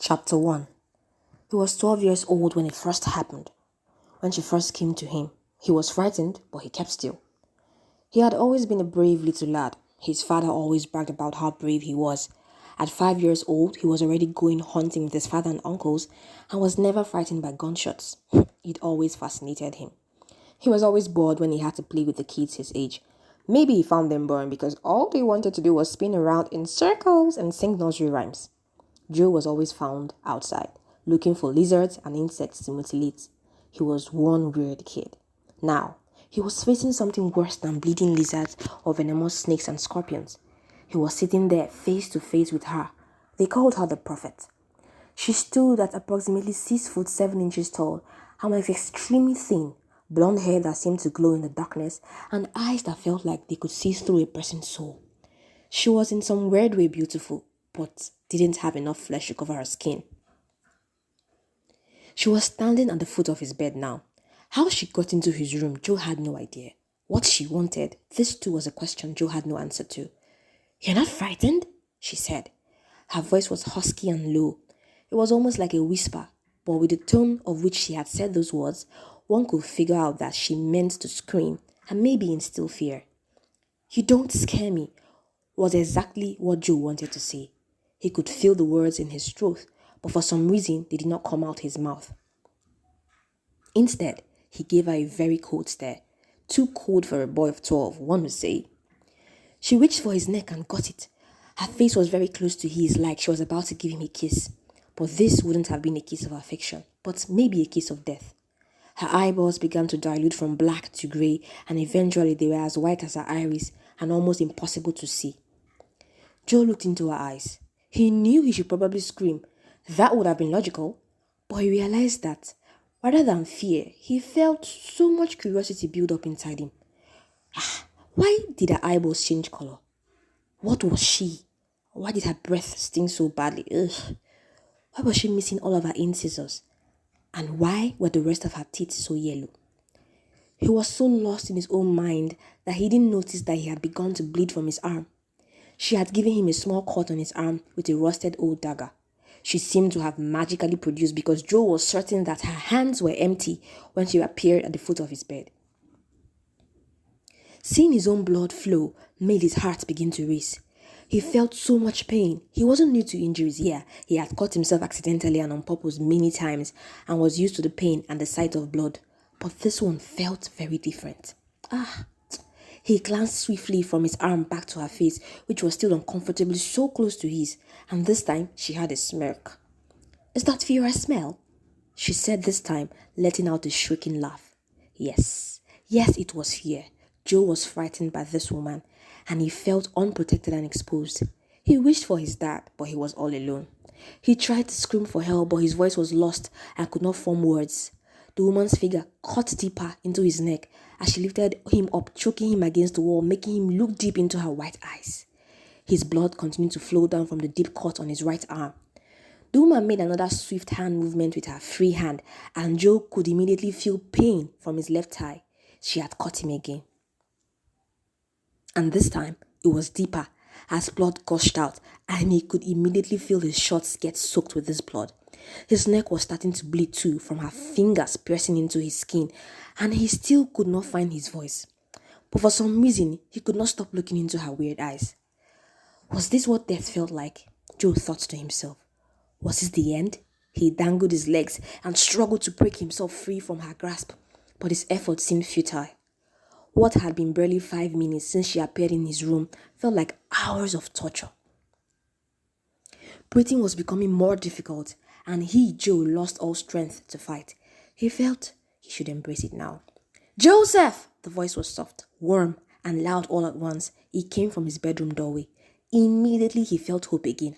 Chapter 1. He was 12 years old when it first happened. When she first came to him, he was frightened, but he kept still. He had always been a brave little lad. His father always bragged about how brave he was. At 5 years old, he was already going hunting with his father and uncles and was never frightened by gunshots. It always fascinated him. He was always bored when he had to play with the kids his age. Maybe he found them boring because all they wanted to do was spin around in circles and sing nursery rhymes. Joe was always found outside, looking for lizards and insects to mutilate. He was one weird kid. Now, he was facing something worse than bleeding lizards or venomous snakes and scorpions. He was sitting there face to face with her. They called her the prophet. She stood at approximately 6 foot 7 inches tall and was extremely thin, blonde hair that seemed to glow in the darkness, and eyes that felt like they could see through a person's soul. She was in some weird way beautiful, but didn't have enough flesh to cover her skin. She was standing at the foot of his bed now. How she got into his room, Joe had no idea. What she wanted, this too was a question Joe had no answer to. "You're not frightened?" she said. Her voice was husky and low. It was almost like a whisper, but with the tone of which she had said those words, one could figure out that she meant to scream and maybe instill fear. "You don't scare me," was exactly what Joe wanted to say. He could feel the words in his throat, but for some reason they did not come out his mouth. Instead, he gave her a very cold stare. Too cold for a boy of 12, one would say. She reached for his neck and got it. Her face was very close to his, like she was about to give him a kiss. But this wouldn't have been a kiss of affection, but maybe a kiss of death. Her eyeballs began to dilute from black to grey, and eventually they were as white as her iris and almost impossible to see. Joe looked into her eyes. He knew he should probably scream. That would have been logical. But he realized that, rather than fear, he felt so much curiosity build up inside him. Why did her eyeballs change color? What was she? Why did her breath sting so badly? Ugh. Why was she missing all of her incisors? And why were the rest of her teeth so yellow? He was so lost in his own mind that he didn't notice that he had begun to bleed from his arm. She had given him a small cut on his arm with a rusted old dagger. She seemed to have magically produced because Joe was certain that her hands were empty when she appeared at the foot of his bed. Seeing his own blood flow made his heart begin to race. He felt so much pain. He wasn't new to injuries. Yeah, he had cut himself accidentally and on purpose many times and was used to the pain and the sight of blood. But this one felt very different. He glanced swiftly from his arm back to her face, which was still uncomfortably so close to his, and this time she had a smirk. "Is that fear I smell?" she said this time, letting out a shrieking laugh. Yes, it was fear. Joe was frightened by this woman, and he felt unprotected and exposed. He wished for his dad, but he was all alone. He tried to scream for help, but his voice was lost and could not form words. The woman's figure cut deeper into his neck as she lifted him up, choking him against the wall, making him look deep into her white eyes. His blood continued to flow down from the deep cut on his right arm. The woman made another swift hand movement with her free hand, and Joe could immediately feel pain from his left thigh. She had cut him again. And this time, it was deeper as blood gushed out, and he could immediately feel his shorts get soaked with this blood. His neck was starting to bleed too from her fingers piercing into his skin, and he still could not find his voice. But for some reason, he could not stop looking into her weird eyes. Was this what death felt like? Joe thought to himself. Was this the end? He dangled his legs and struggled to break himself free from her grasp, but his efforts seemed futile. What had been barely 5 minutes since she appeared in his room felt like hours of torture. Breathing was becoming more difficult, and Joe, lost all strength to fight. He felt he should embrace it now. "Joseph!" The voice was soft, warm, and loud all at once. It came from his bedroom doorway. Immediately he felt hope again.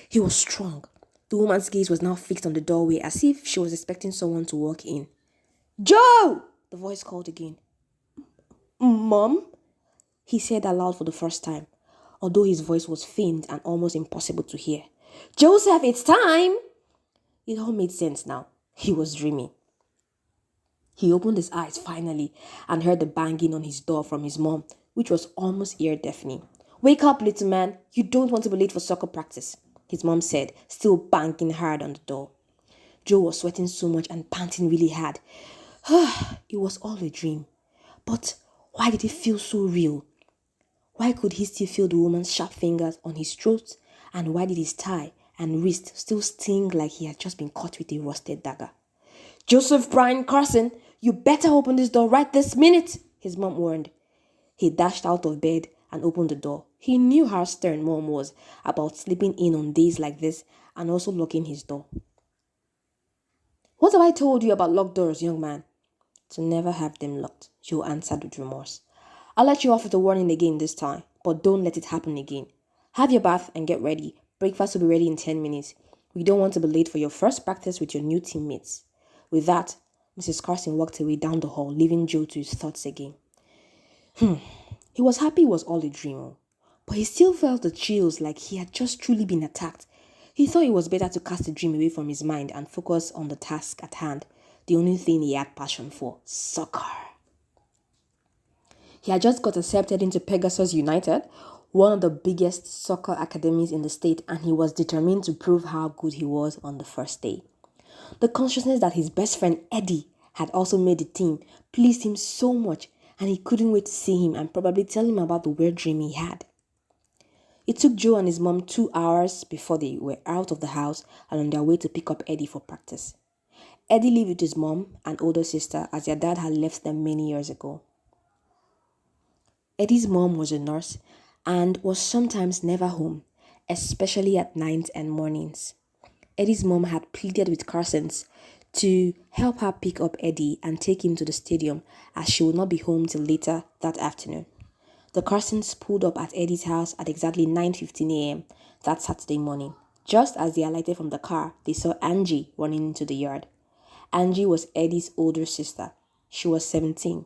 He was strong. The woman's gaze was now fixed on the doorway as if she was expecting someone to walk in. "Joe!" the voice called again. "Mom?" he said aloud for the first time, although his voice was faint and almost impossible to hear. "Joseph, it's time!" It all made sense now. He was dreaming. He opened his eyes finally and heard the banging on his door from his mom, which was almost ear-deafening. "Wake up, little man. You don't want to be late for soccer practice." his mom said, still banging hard on the door. Joe was sweating so much and panting really hard. It was all a dream. But why did it feel so real? Why could he still feel the woman's sharp fingers on his throat? And why did his thigh and wrist still sting like he had just been cut with a rusted dagger? "Joseph Brian Carson, you better open this door right this minute," his mom warned. He dashed out of bed and opened the door. He knew how stern Mom was about sleeping in on days like this and also locking his door. "What have I told you about locked doors, young man?" "To never have them locked," Joe answered with remorse. "I'll let you off with a warning again this time, but don't let it happen again. Have your bath and get ready. Breakfast will be ready in 10 minutes. We don't want to be late for your first practice with your new teammates." With that, Mrs. Carson walked away down the hall, leaving Joe to his thoughts again. He was happy it was all a dream, but he still felt the chills like he had just truly been attacked. He thought it was better to cast the dream away from his mind and focus on the task at hand, the only thing he had passion for, soccer. He had just got accepted into Pegasus United, one of the biggest soccer academies in the state, and he was determined to prove how good he was on the first day. The consciousness that his best friend Eddie had also made the team pleased him so much, and he couldn't wait to see him and probably tell him about the weird dream he had. It took Joe and his mom 2 hours before they were out of the house and on their way to pick up Eddie for practice. Eddie lived with his mom and older sister as their dad had left them many years ago. Eddie's mom was a nurse and was sometimes never home, especially at night and mornings. Eddie's mom had pleaded with Carsons to help her pick up Eddie and take him to the stadium as she would not be home till later that afternoon. The Carsons pulled up at Eddie's house at exactly 9:15 a.m. that Saturday morning. Just as they alighted from the car, they saw Angie running into the yard. Angie was Eddie's older sister. She was 17.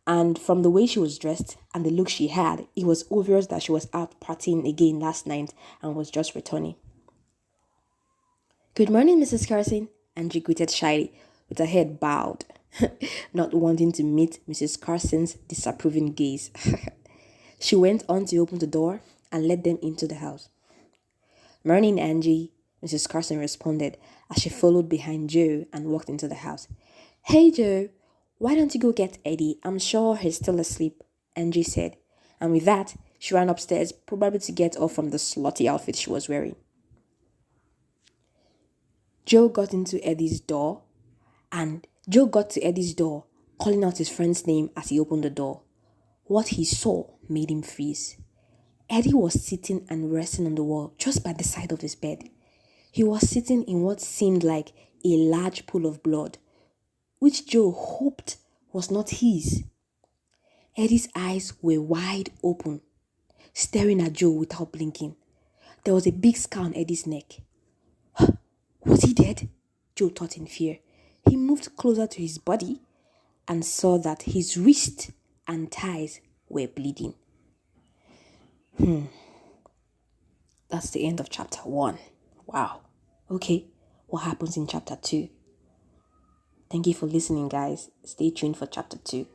And from the way she was dressed and the look she had, it was obvious that she was out partying again last night and was just returning. "Good morning, Mrs. Carson," Angie greeted shyly, with her head bowed, not wanting to meet Mrs. Carson's disapproving gaze. She went on to open the door and let them into the house. "Morning, Angie," Mrs. Carson responded as she followed behind Joe and walked into the house. "Hey, Joe, why don't you go get Eddie? I'm sure he's still asleep," Angie said. And with that, she ran upstairs, probably to get off from the slutty outfit she was wearing. Joe got to Eddie's door, calling out his friend's name as he opened the door. What he saw made him freeze. Eddie was sitting and resting on the wall just by the side of his bed. He was sitting in what seemed like a large pool of blood, which Joe hoped was not his. Eddie's eyes were wide open, staring at Joe without blinking. There was a big scar on Eddie's neck. Was he dead? Joe thought in fear. He moved closer to his body and saw that his wrist and thighs were bleeding. That's the end of chapter 1. Wow. Okay, what happens in chapter 2? Thank you for listening, guys. Stay tuned for chapter 2.